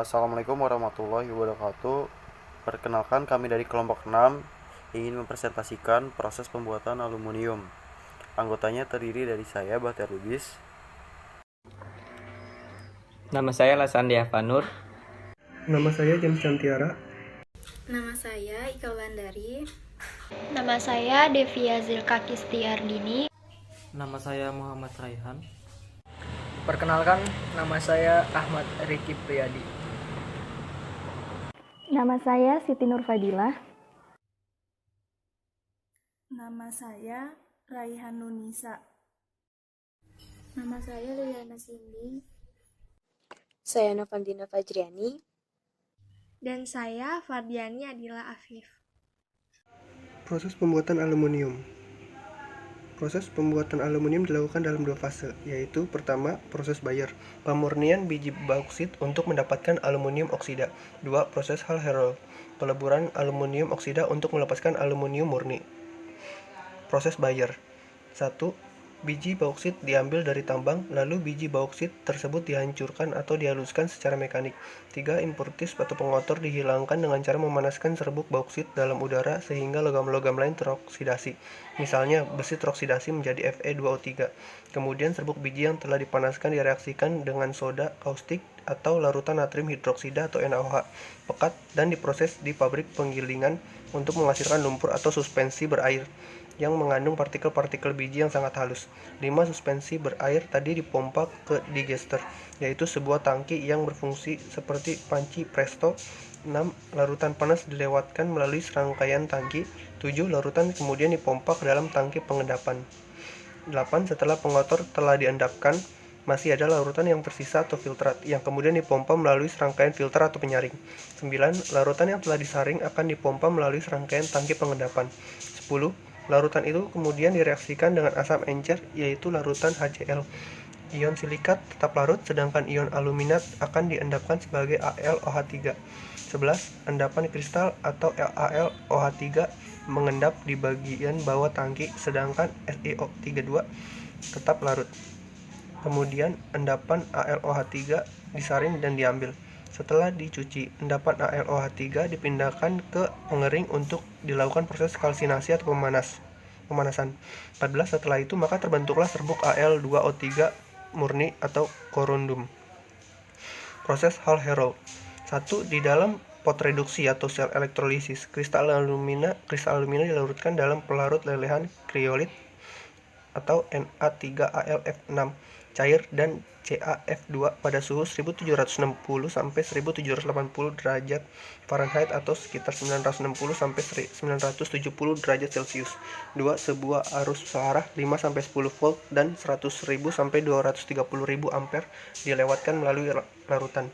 Assalamualaikum warahmatullahi wabarakatuh. Perkenalkan, kami dari kelompok 6 ingin mempresentasikan proses pembuatan aluminium. Anggotanya terdiri dari saya, Bahtiar Lubis. Nama saya Lasandi Afanur. Nama saya James Cantiara. Nama saya Ika Wulandari. Nama saya Devia Zilkakistiardini. Nama saya Muhammad Raihan. Perkenalkan, nama saya Ahmad Riki Priyadi. Nama saya Siti Nur Fadilah. Nama saya Raihan Nunisa. Nama saya Liliana Cindy. Saya Novandina Fajriani. Dan saya Fardiani Adila Afif. Proses pembuatan aluminium. Proses pembuatan aluminium dilakukan dalam 2 fase, yaitu pertama, proses Bayer, pemurnian biji bauksit untuk mendapatkan aluminium oksida. 2. Proses Hall-Héroult, peleburan aluminium oksida untuk melepaskan aluminium murni. Proses Bayer. 1. Biji bauksit diambil dari tambang, lalu biji bauksit tersebut dihancurkan atau dihaluskan secara mekanik. 3. Impurities atau pengotor dihilangkan dengan cara memanaskan serbuk bauksit dalam udara sehingga logam-logam lain teroksidasi. Misalnya, besi teroksidasi menjadi Fe2O3. Kemudian serbuk biji yang telah dipanaskan direaksikan dengan soda kaustik atau larutan natrium hidroksida atau NaOH pekat dan diproses di pabrik penggilingan untuk menghasilkan lumpur atau suspensi berair yang mengandung partikel-partikel biji yang sangat halus. 5. Suspensi berair tadi dipompa ke digester, yaitu sebuah tangki yang berfungsi seperti panci presto. 6. Larutan panas dilewatkan melalui serangkaian tangki. 7. Larutan kemudian dipompa ke dalam tangki pengendapan. 8. Setelah pengotor telah diendapkan, masih ada larutan yang tersisa atau filtrat, yang kemudian dipompa melalui serangkaian filter atau penyaring. 9. Larutan yang telah disaring akan dipompa melalui serangkaian tangki pengendapan. 10. Larutan itu kemudian direaksikan dengan asam encer, yaitu larutan HCl. Ion silikat tetap larut, sedangkan ion aluminat akan diendapkan sebagai AlOH3. 11. Endapan kristal atau AlOH3 mengendap di bagian bawah tangki, sedangkan SiO32 tetap larut. Kemudian endapan AlOH3 disaring dan diambil. Setelah dicuci, endapan AlOH3 dipindahkan ke pengering untuk dilakukan proses kalsinasi atau pemanasan. 14. Setelah itu maka terbentuklah serbuk Al2O3 murni atau korundum. Proses Hall-Héroult. 1. Di dalam pot reduksi atau sel elektrolisis, kristal alumina dilarutkan dalam pelarut lelehan kriolit atau Na3AlF6 cair dan CaF2 pada suhu 1760 sampai 1780 derajat Fahrenheit atau sekitar 960 sampai 970 derajat Celcius. 2. Sebuah arus searah 5 sampai 10 volt dan 100.000 sampai 230.000 ampere dilewatkan melalui larutan.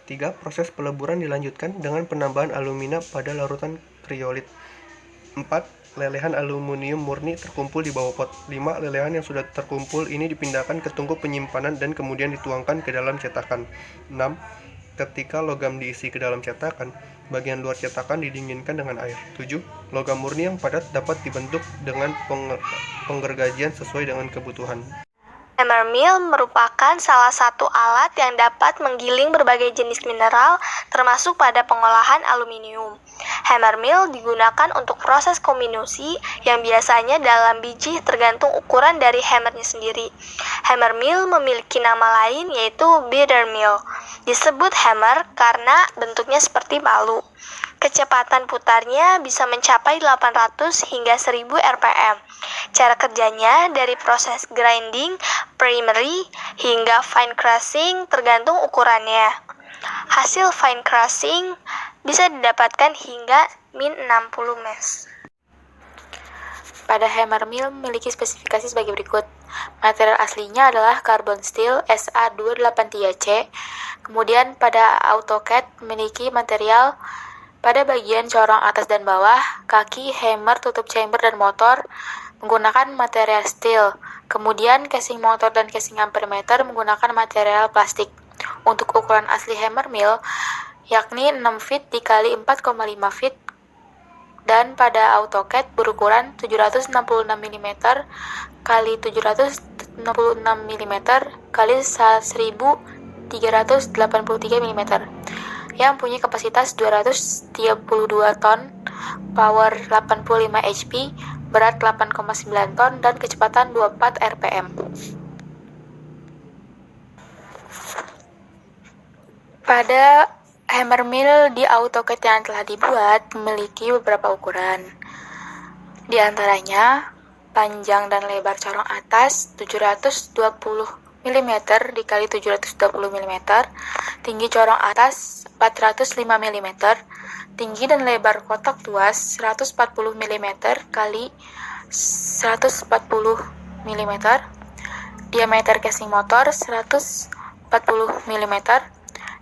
3. Proses peleburan dilanjutkan dengan penambahan alumina pada larutan kriolit. 4. Lelehan aluminium murni terkumpul di bawah pot. 5. Lelehan yang sudah terkumpul ini dipindahkan ke tungku penyimpanan dan kemudian dituangkan ke dalam cetakan. 6. Ketika logam diisi ke dalam cetakan, bagian luar cetakan didinginkan dengan air. 7. Logam murni yang padat dapat dibentuk dengan penggergajian sesuai dengan kebutuhan. Hammer mill merupakan salah satu alat yang dapat menggiling berbagai jenis mineral, termasuk pada pengolahan aluminium. Hammer mill digunakan untuk proses kombinasi yang biasanya dalam biji tergantung ukuran dari hammernya sendiri. Hammer mill memiliki nama lain yaitu beater mill. Disebut hammer karena bentuknya seperti palu. Kecepatan putarnya bisa mencapai 800 hingga 1000 rpm. Cara kerjanya dari proses grinding, primary, hingga fine crushing tergantung ukurannya. Hasil fine crushing bisa didapatkan hingga min 60 mesh. Pada hammer mill memiliki spesifikasi sebagai berikut. Material aslinya adalah carbon steel SA283C. Kemudian pada AutoCAD memiliki material pada bagian corong atas dan bawah, kaki, hammer, tutup chamber, dan motor menggunakan material steel. Kemudian casing motor dan casing ampermeter menggunakan material plastik. Untuk ukuran asli hammer mill, yakni 6 feet dikali 4,5 feet, dan pada AutoCAD berukuran 766 mm kali 766 mm kali 1383 mm. yang punya kapasitas 232 ton, power 85 HP, berat 8,9 ton, dan kecepatan 24 rpm. Pada hammer mill di AutoCAD yang telah dibuat memiliki beberapa ukuran. Di antaranya, panjang dan lebar corong atas 720 mm dikali 720 mm, tinggi corong atas 405 mm, tinggi dan lebar kotak tuas 140 mm kali 140 mm, diameter casing motor 140 mm,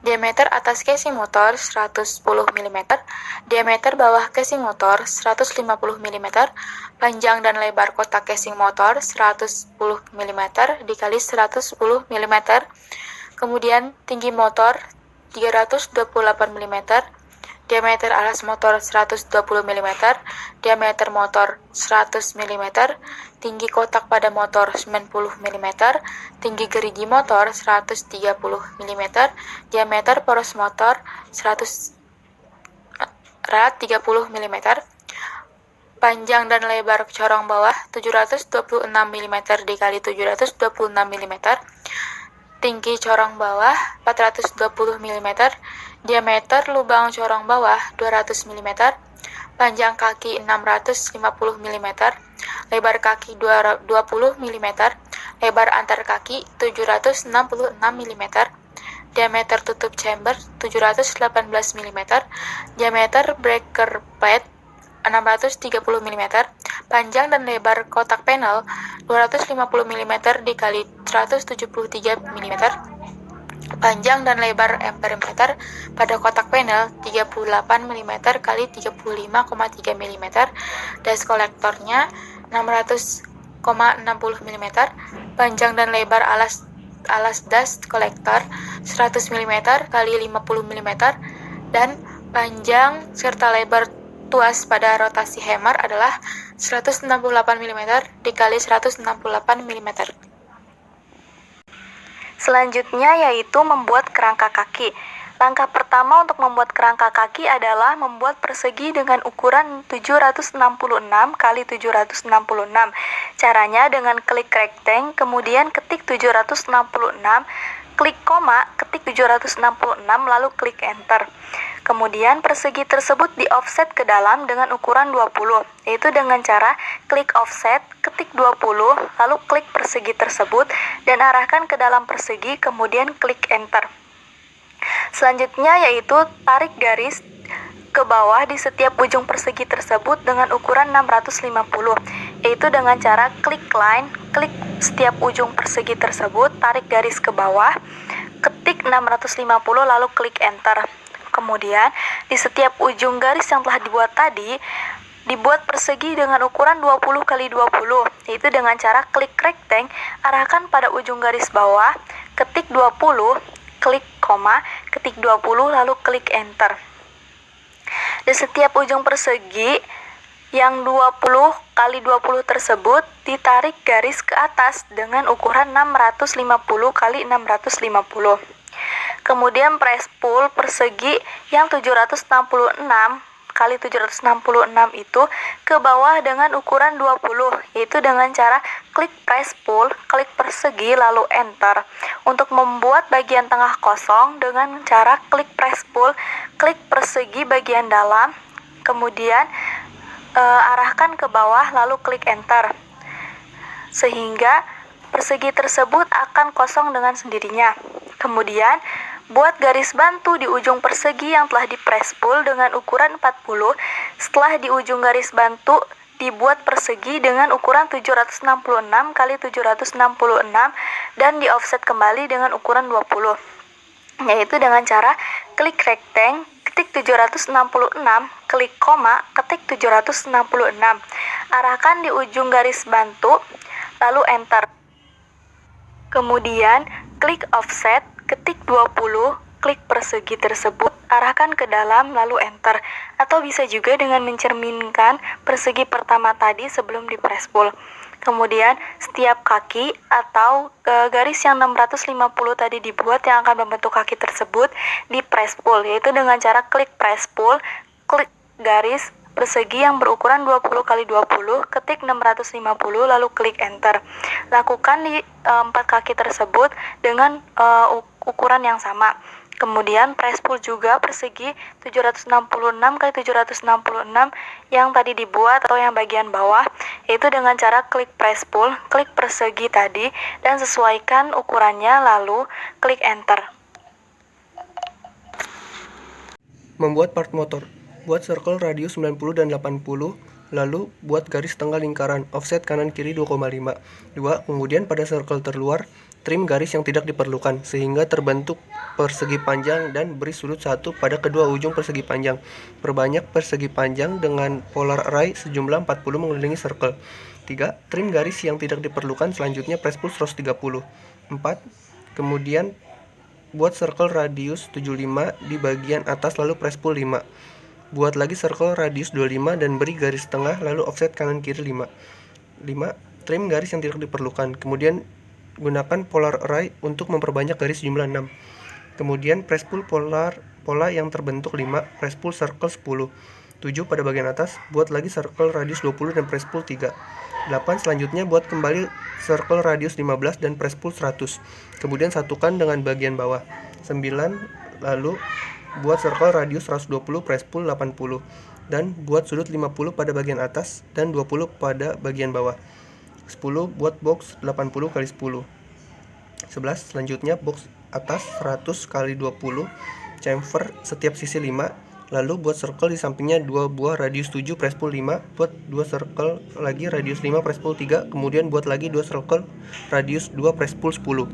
diameter atas casing motor 110 mm, diameter bawah casing motor 150 mm, panjang dan lebar kotak casing motor 110 mm dikali 110 mm, kemudian tinggi motor 328 mm, diameter alas motor 120 mm, diameter motor 100 mm, tinggi kotak pada motor 90 mm, tinggi gerigi motor 130 mm, diameter poros motor 130 mm, panjang dan lebar corong bawah 726 mm dikali 726 mm, tinggi corong bawah 420 mm, diameter lubang corong bawah 200 mm, panjang kaki 650 mm, lebar kaki 20 mm, lebar antar kaki 766 mm, diameter tutup chamber 718 mm, diameter breaker pad 630 mm, panjang dan lebar kotak panel 250 mm dikali 173 mm, panjang dan lebar perimeter pada kotak panel 38 mm kali 35,3 mm, das kolektornya 600,60 mm, panjang dan lebar alas das kolektor 100 mm kali 50 mm, dan panjang serta lebar tuas pada rotasi hammer adalah 168 mm dikali 168 mm. Selanjutnya yaitu membuat kerangka kaki. Langkah pertama untuk membuat kerangka kaki adalah membuat persegi dengan ukuran 766 kali 766. Caranya dengan klik rectangle, kemudian ketik 766, klik koma, ketik 766, lalu klik enter. Kemudian persegi tersebut di offset ke dalam dengan ukuran 20, yaitu dengan cara klik offset, ketik 20, lalu klik persegi tersebut dan arahkan ke dalam persegi, kemudian klik enter. Selanjutnya yaitu tarik garis ke bawah di setiap ujung persegi tersebut dengan ukuran 650, yaitu dengan cara klik line, klik setiap ujung persegi tersebut, tarik garis ke bawah, ketik 650 lalu klik enter. Kemudian di setiap ujung garis yang telah dibuat tadi, dibuat persegi dengan ukuran 20 kali 20, yaitu dengan cara klik rectangle, arahkan pada ujung garis bawah, ketik 20, klik koma, ketik 20 lalu klik enter. Di setiap ujung persegi yang 20 kali 20 tersebut ditarik garis ke atas dengan ukuran 650 kali 650. Kemudian press pull persegi yang 766 kali 766 itu ke bawah dengan ukuran 20, yaitu dengan cara klik press pull, klik persegi lalu enter. Untuk membuat bagian tengah kosong dengan cara klik press pull, klik persegi bagian dalam, kemudian arahkan ke bawah lalu klik enter. Sehingga persegi tersebut akan kosong dengan sendirinya. Kemudian buat garis bantu di ujung persegi yang telah di press pull dengan ukuran 40. Setelah di ujung garis bantu dibuat persegi dengan ukuran 766 kali 766 dan di offset kembali dengan ukuran 20. Yaitu dengan cara klik rectangle, ketik 766, klik koma, ketik 766. Arahkan di ujung garis bantu lalu enter. Kemudian klik offset, ketik 20, klik persegi tersebut, arahkan ke dalam lalu enter. Atau bisa juga dengan mencerminkan persegi pertama tadi sebelum di press pull. Kemudian setiap kaki atau garis yang 650 tadi dibuat yang akan membentuk kaki tersebut di press pull, yaitu dengan cara klik press pull, klik garis persegi yang berukuran 20x20, ketik 650 lalu klik enter. Lakukan di 4 kaki tersebut dengan ukuran yang sama. Kemudian press pull juga persegi 766x766 yang tadi dibuat atau yang bagian bawah, yaitu dengan cara klik press pull, klik persegi tadi dan sesuaikan ukurannya lalu klik enter. Membuat part motor. Buat circle radius 90 dan 80, lalu buat garis tengah lingkaran, offset kanan kiri 2,5. 2. Kemudian pada circle terluar, trim garis yang tidak diperlukan, sehingga terbentuk persegi panjang dan beri sudut 1 pada kedua ujung persegi panjang. Perbanyak persegi panjang dengan polar array sejumlah 40 mengelilingi circle. 3. Trim garis yang tidak diperlukan, selanjutnya press pull 130. 4. Kemudian buat circle radius 75 di bagian atas lalu press pull 5. Buat lagi circle radius 25 dan beri garis tengah lalu offset kanan kiri 5. 5. Trim garis yang tidak diperlukan. Kemudian gunakan polar array untuk memperbanyak garis jumlah 6. Kemudian press pull pola yang terbentuk 5, press pull circle 10. 7. Pada bagian atas, buat lagi circle radius 20 dan press pull 3. 8. Selanjutnya buat kembali circle radius 15 dan press pull 100. Kemudian satukan dengan bagian bawah. 9. Lalu buat circle radius 120, press pull 80. Dan buat sudut 50 pada bagian atas dan 20 pada bagian bawah. 10. Buat box 80 x 10. 11. Selanjutnya box atas 100 x 20, chamfer setiap sisi 5. Lalu buat circle di sampingnya 2 buah radius 7, press pull 5. Buat 2 circle lagi radius 5, press pull 3. Kemudian buat lagi 2 circle radius 2, press pull 10.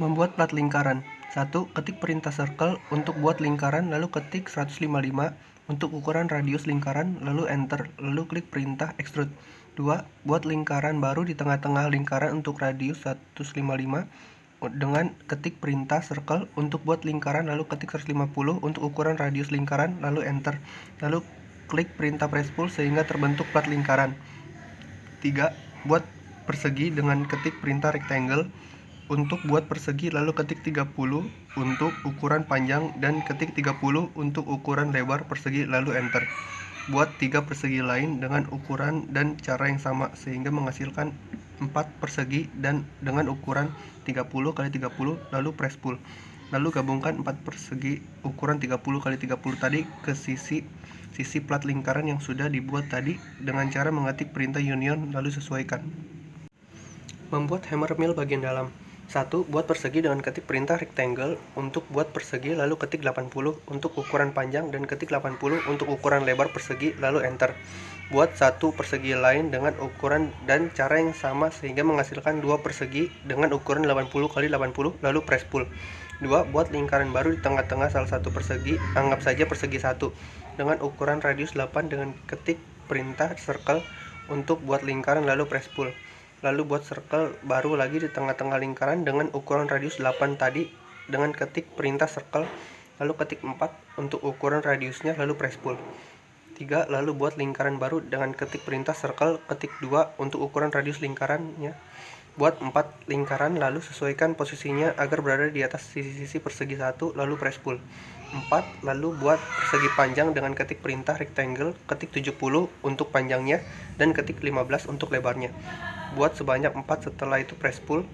Membuat plat lingkaran. 1. Ketik perintah circle untuk buat lingkaran lalu ketik 155 untuk ukuran radius lingkaran lalu enter lalu klik perintah extrude. 2. Buat lingkaran baru di tengah-tengah lingkaran untuk radius 155 dengan ketik perintah circle untuk buat lingkaran lalu ketik 150 untuk ukuran radius lingkaran lalu enter lalu klik perintah press pull sehingga terbentuk plat lingkaran. 3. Buat persegi dengan ketik perintah rectangle untuk buat persegi lalu ketik 30 untuk ukuran panjang dan ketik 30 untuk ukuran lebar persegi lalu enter. Buat 3 persegi lain dengan ukuran dan cara yang sama sehingga menghasilkan 4 persegi dan dengan ukuran 30 x 30 lalu press pull. Lalu gabungkan 4 persegi ukuran 30 x 30 tadi ke sisi plat lingkaran yang sudah dibuat tadi dengan cara mengetik perintah union lalu sesuaikan. Membuat hammer mill bagian dalam. 1. Buat persegi dengan ketik perintah rectangle untuk buat persegi lalu ketik 80 untuk ukuran panjang dan ketik 80 untuk ukuran lebar persegi lalu enter. Buat 1 persegi lain dengan ukuran dan cara yang sama sehingga menghasilkan 2 persegi dengan ukuran 80 x 80 lalu press pull. 2. Buat lingkaran baru di tengah-tengah salah satu persegi, anggap saja persegi 1 dengan ukuran radius 8 dengan ketik perintah circle untuk buat lingkaran lalu press pull. Lalu buat circle baru lagi di tengah-tengah lingkaran dengan ukuran radius 8 tadi dengan ketik perintah circle lalu ketik 4 untuk ukuran radiusnya lalu press pull. 3. Lalu buat lingkaran baru dengan ketik perintah circle ketik 2 untuk ukuran radius lingkarannya. Buat 4 lingkaran lalu sesuaikan posisinya agar berada di atas sisi-sisi persegi 1 lalu press pull. 4. Lalu buat persegi panjang dengan ketik perintah rectangle ketik 70 untuk panjangnya dan ketik 15 untuk lebarnya. Buat sebanyak 4, setelah itu press pull.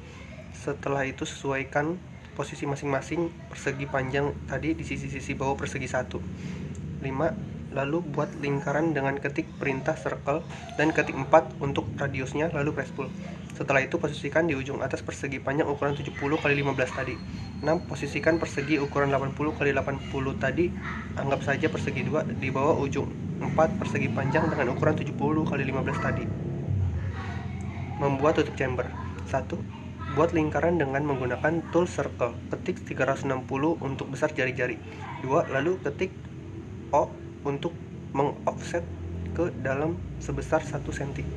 Setelah itu sesuaikan posisi masing-masing persegi panjang tadi di sisi-sisi bawah persegi 1. 5. Lalu buat lingkaran dengan ketik perintah circle dan ketik 4 untuk radiusnya lalu press pull. Setelah itu posisikan di ujung atas persegi panjang ukuran 70 x 15 tadi. 6. Posisikan persegi ukuran 80 x 80 tadi, anggap saja persegi 2 di bawah ujung 4 persegi panjang dengan ukuran 70 x 15 tadi. Membuat tutup chamber. 1. Buat lingkaran dengan menggunakan tool circle. Ketik 360 untuk besar jari-jari. 2. Lalu ketik O untuk mengoffset ke dalam sebesar 1 cm.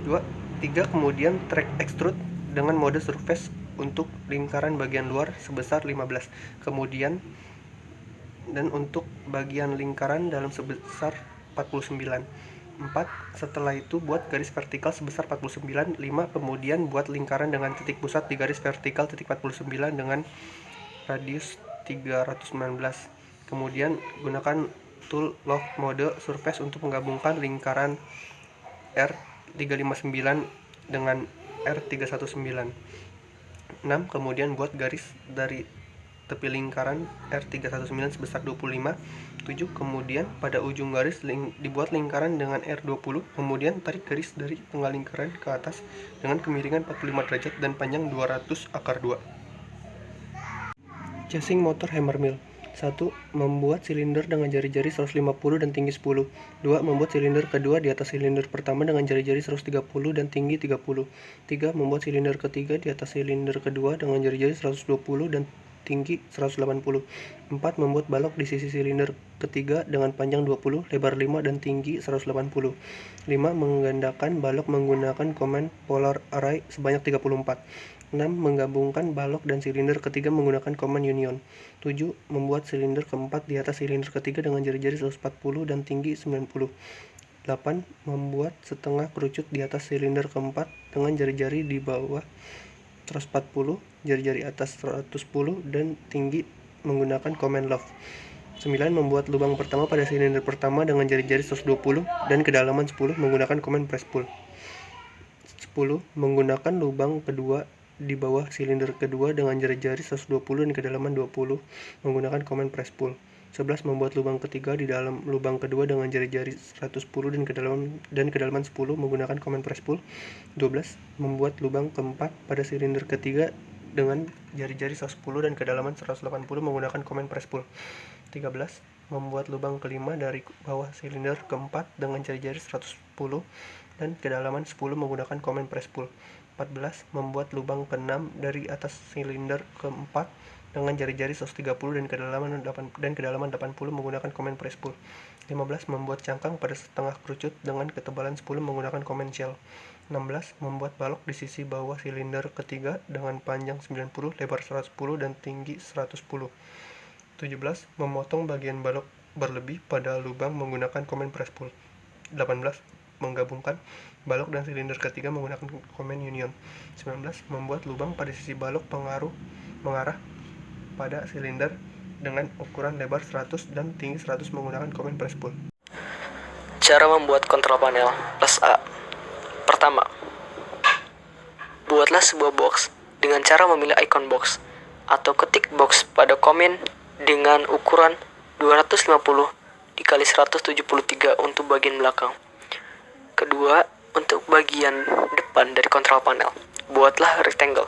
2. 3. Kemudian track extrude dengan mode surface untuk lingkaran bagian luar sebesar 15. Kemudian dan untuk bagian lingkaran dalam sebesar 49. 4. Setelah itu buat garis vertikal sebesar 49. 5. Kemudian buat lingkaran dengan titik pusat di garis vertikal titik 49 dengan radius 319. Kemudian gunakan tool Log Mode Surface untuk menggabungkan lingkaran R359 dengan R319. 6. Kemudian buat garis dari tepi lingkaran R319 sebesar 25. 7. Kemudian pada ujung garis dibuat lingkaran dengan R20. Kemudian tarik garis dari tengah lingkaran ke atas dengan kemiringan 45 derajat dan panjang 200/2. Casing motor Hammermill. 1. Membuat silinder dengan jari-jari 150 dan tinggi 10. 2. Membuat silinder kedua di atas silinder pertama dengan jari-jari 130 dan tinggi 30. 3. Membuat silinder ketiga di atas silinder kedua dengan jari-jari 120 dan tinggi 180. 4. Membuat balok di sisi silinder ketiga dengan panjang 20, lebar 5, dan tinggi 180. 5. Menggandakan balok menggunakan command polar array sebanyak 34. 6. Menggabungkan balok dan silinder ketiga menggunakan command union. 7. Membuat silinder keempat di atas silinder ketiga dengan jari-jari 140 dan tinggi 90. 8. Membuat setengah kerucut di atas silinder keempat dengan jari-jari di bawah 140, jari-jari atas 110, dan tinggi menggunakan command love. 9. Membuat lubang pertama pada silinder pertama dengan jari-jari 120 dan kedalaman 10 menggunakan command press pull. 10. Menggunakan lubang kedua di bawah silinder kedua dengan jari-jari 120 dan kedalaman 20 menggunakan command press pull. 11. Membuat lubang ketiga di dalam lubang kedua dengan jari-jari 110 dan kedalaman 10 menggunakan command press pull. 12. Membuat lubang keempat pada silinder ketiga dengan jari-jari 110 dan kedalaman 180 menggunakan command press pull. 13. Membuat lubang kelima dari bawah silinder keempat dengan jari-jari 110 dan kedalaman 10 menggunakan command press pull. 14. Membuat lubang keenam dari atas silinder keempat dengan jari-jari 130 dan kedalaman 80 menggunakan command press pull. 15. Membuat cangkang pada setengah kerucut dengan ketebalan 10 menggunakan command shell. 16. Membuat balok di sisi bawah silinder ketiga dengan panjang 90, lebar 110, dan tinggi 110. 17. Memotong bagian balok berlebih pada lubang menggunakan command press pull. 18. Menggabungkan balok dan silinder ketiga menggunakan command union. 19. Membuat lubang pada sisi balok mengarah pada silinder dengan ukuran lebar 100 dan tinggi 100 menggunakan command press pull. Cara membuat kontrol panel plus A. Pertama, buatlah sebuah box dengan cara memilih icon box atau ketik box pada komen dengan ukuran 250 dikali 173 untuk bagian belakang. Kedua, untuk bagian depan dari kontrol panel, buatlah rectangle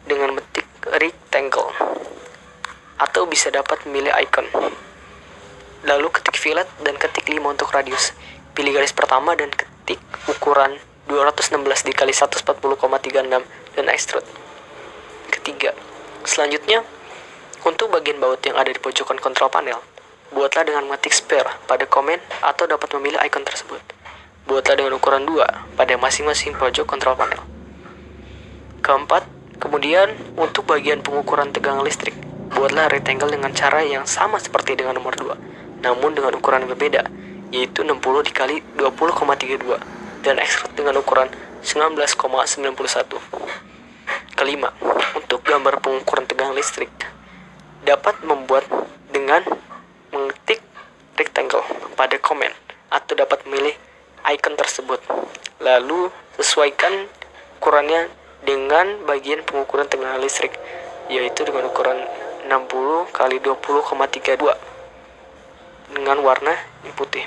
dengan ketik rectangle atau bisa dapat memilih icon. Lalu ketik fillet dan ketik 5 untuk radius. Pilih garis pertama dan ketik ukuran 216 dikali 140,36 dan extrude. Ketiga, selanjutnya untuk bagian baut yang ada di pojokan kontrol panel, buatlah dengan mengetik spare pada komen atau dapat memilih icon tersebut. Buatlah dengan ukuran 2 pada masing-masing pojok kontrol panel. Keempat, kemudian untuk bagian pengukuran tegangan listrik, buatlah rectangle dengan cara yang sama seperti dengan nomor 2, namun dengan ukuran yang berbeda, yaitu 60 dikali 20,32 dan extrude dengan ukuran 19,91. Kelima, untuk gambar pengukuran tegangan listrik, dapat membuat dengan mengetik rectangle pada komen atau dapat memilih icon tersebut. Lalu sesuaikan ukurannya dengan bagian pengukuran tegangan listrik, yaitu dengan ukuran 60 kali 20,32 dengan warna putih.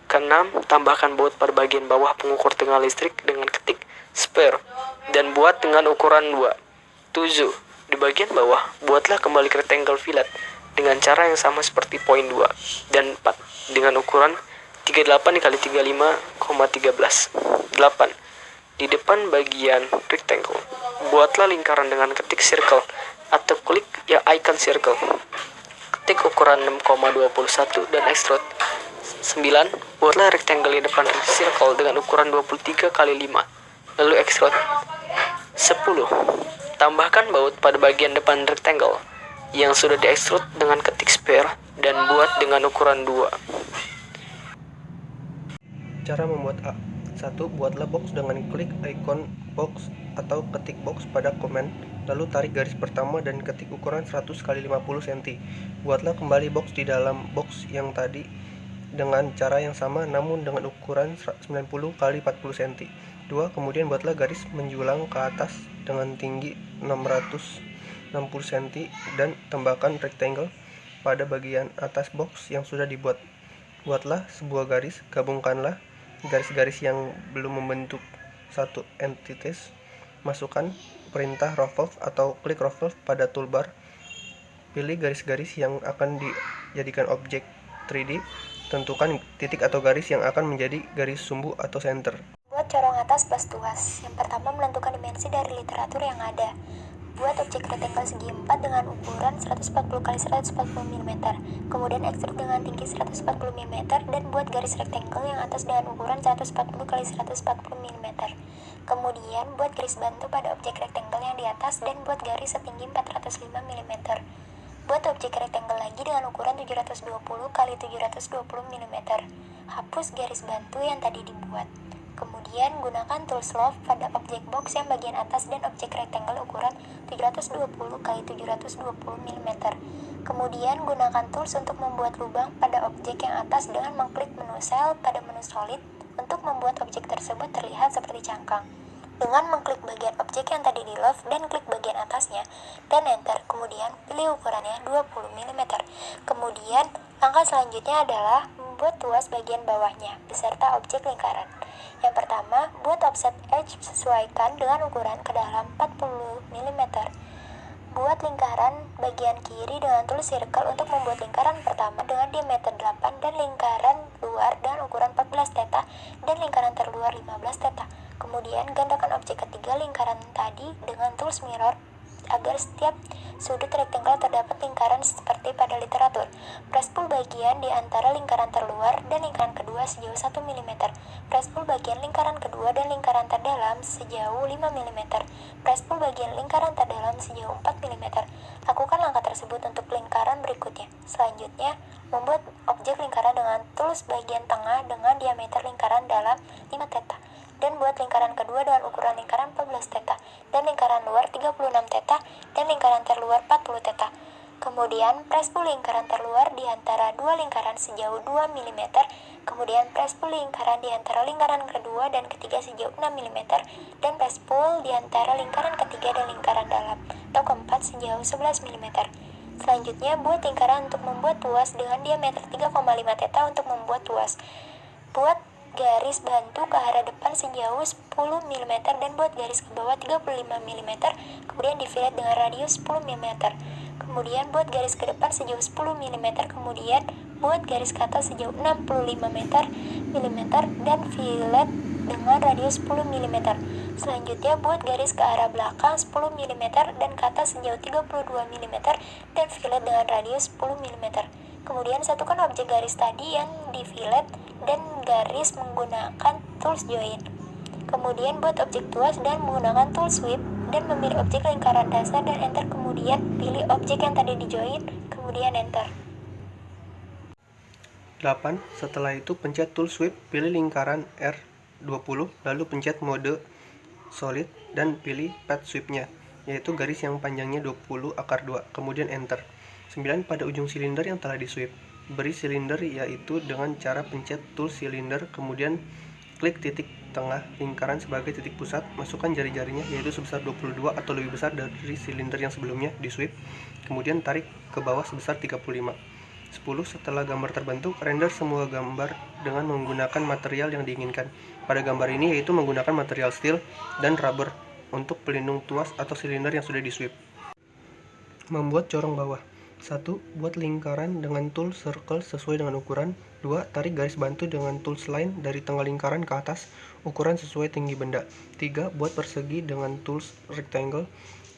Keenam, tambahkan baut pada bagian bawah pengukur tegangan listrik dengan ketik spare dan buat dengan ukuran 2. 7. Di bagian bawah, buatlah kembali rectangle fillet dengan cara yang sama seperti poin 2 dan 4 dengan ukuran 38 dikali 35,13. 8. Di depan bagian rectangle, buatlah lingkaran dengan ketik circle atau klik ya icon circle. Ketik ukuran 6,21 dan extrude. 9. Buatlah rectangle di depan circle dengan ukuran 23 kali 5, lalu extrude. 10. Tambahkan baut pada bagian depan rectangle yang sudah di extrude dengan ketik spare dan buat dengan ukuran 2. Cara membuat A. 1. Buatlah box dengan klik icon box atau ketik box pada komen, lalu tarik garis pertama dan ketik ukuran 100 x 50 cm. Buatlah kembali box di dalam box yang tadi dengan cara yang sama namun dengan ukuran 90 x 40 cm. 2. Kemudian buatlah garis menjulang ke atas dengan tinggi 660 cm dan tambahkan rectangle pada bagian atas box yang sudah dibuat. Buatlah sebuah garis, gabungkanlah garis-garis yang belum membentuk satu entitas. Masukkan perintah revolve atau klik revolve pada toolbar. Pilih garis-garis yang akan dijadikan objek 3D. Tentukan titik atau garis yang akan menjadi garis sumbu atau center. Buat corong atas plus tuas. Yang pertama, menentukan dimensi dari literatur yang ada. Buat objek rectangle segi 4 dengan ukuran 140 x 140 mm. Kemudian ekstrud dengan tinggi 140 mm dan buat garis rectangle yang atas dengan ukuran 140 x 140 mm. Kemudian buat garis bantu pada objek rectangle yang di atas dan buat garis setinggi 405 mm. Buat objek rectangle lagi dengan ukuran 720 x 720 mm. Hapus garis bantu yang tadi dibuat. Kemudian gunakan tools loft pada objek box yang bagian atas dan objek rectangle ukuran 720 x 720 mm. Kemudian gunakan tools untuk membuat lubang pada objek yang atas dengan mengklik menu cell pada menu solid untuk membuat objek tersebut terlihat seperti cangkang. Dengan mengklik bagian objek yang tadi di loft dan klik bagian atasnya dan enter, kemudian pilih ukurannya 20 mm. Kemudian langkah selanjutnya adalah membuat tuas bagian bawahnya beserta objek lingkaran. Yang pertama, buat offset edge sesuaikan dengan ukuran ke dalam 40 mm. Buat lingkaran bagian kiri dengan tool circle untuk membuat lingkaran pertama dengan diameter 8 dan lingkaran luar dengan ukuran 14 theta dan lingkaran terluar 15 theta. Kemudian gandakan objek ketiga lingkaran tadi dengan tools mirror agar setiap sudut rectangle terdapat lingkaran seperti pada literatur. Press pull bagian di antara lingkaran terluar dan lingkaran kedua sejauh 1 mm. Press pull bagian lingkaran kedua dan lingkaran terdalam sejauh 5 mm. Press pull bagian lingkaran terdalam sejauh 4 mm. Lakukan langkah tersebut untuk lingkaran berikutnya. Selanjutnya, membuat objek lingkaran dengan tools bagian tengah dengan diameter lingkaran dalam 5 theta. Dan buat lingkaran kedua dengan ukuran lingkaran 14 theta dan lingkaran luar 36 theta dan lingkaran terluar 40 theta. Kemudian press pull lingkaran terluar di antara dua lingkaran sejauh 2 mm. Kemudian press pull lingkaran di antara lingkaran kedua dan ketiga sejauh 6 mm dan press pull di antara lingkaran ketiga dan lingkaran dalam atau keempat sejauh 11 mm. Selanjutnya buat lingkaran untuk membuat tuas dengan diameter 3,5 theta untuk membuat tuas. Buat garis bantu ke arah depan sejauh 10 mm dan buat garis ke bawah 35 mm, kemudian di fillet dengan radius 10 mm. Kemudian buat garis ke depan sejauh 10 mm, kemudian buat garis ke atas sejauh 65 mm dan fillet dengan radius 10 mm. Selanjutnya buat garis ke arah belakang 10 mm dan ke atas sejauh 32 mm dan fillet dengan radius 10 mm. Kemudian satukan objek garis tadi yang di fillet dan garis menggunakan tools join. Kemudian buat objek tuas dan menggunakan tool sweep dan memilih objek lingkaran dasar dan enter, kemudian pilih objek yang tadi di join, kemudian enter. 8. Setelah itu pencet tool sweep, pilih lingkaran R20, lalu pencet mode solid dan pilih path sweep-nya, yaitu garis yang panjangnya 20 akar 2, kemudian enter. 9. Pada ujung silinder yang telah di-sweep, beri silinder yaitu dengan cara pencet tool silinder, kemudian klik titik tengah lingkaran sebagai titik pusat, masukkan jari-jarinya yaitu sebesar 22 atau lebih besar dari silinder yang sebelumnya di-sweep, kemudian tarik ke bawah sebesar 35. 10. Setelah gambar terbentuk, render semua gambar dengan menggunakan material yang diinginkan. Pada gambar ini yaitu menggunakan material steel dan rubber untuk pelindung tuas atau silinder yang sudah di-sweep. Membuat corong bawah. 1. Buat lingkaran dengan tool circle sesuai dengan ukuran. 2. Tarik garis bantu dengan tools line dari tengah lingkaran ke atas, ukuran sesuai tinggi benda. 3. Buat persegi dengan tools rectangle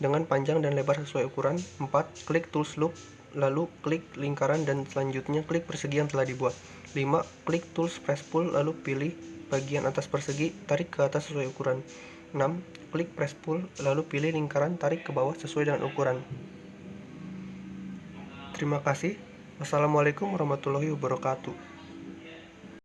dengan panjang dan lebar sesuai ukuran. 4. Klik tools loop, lalu klik lingkaran dan selanjutnya klik persegi yang telah dibuat. 5. Klik tools press pull, lalu pilih bagian atas persegi, tarik ke atas sesuai ukuran. 6. Klik press pull, lalu pilih lingkaran, tarik ke bawah sesuai dengan ukuran. Terima kasih. Wassalamualaikum warahmatullahi wabarakatuh.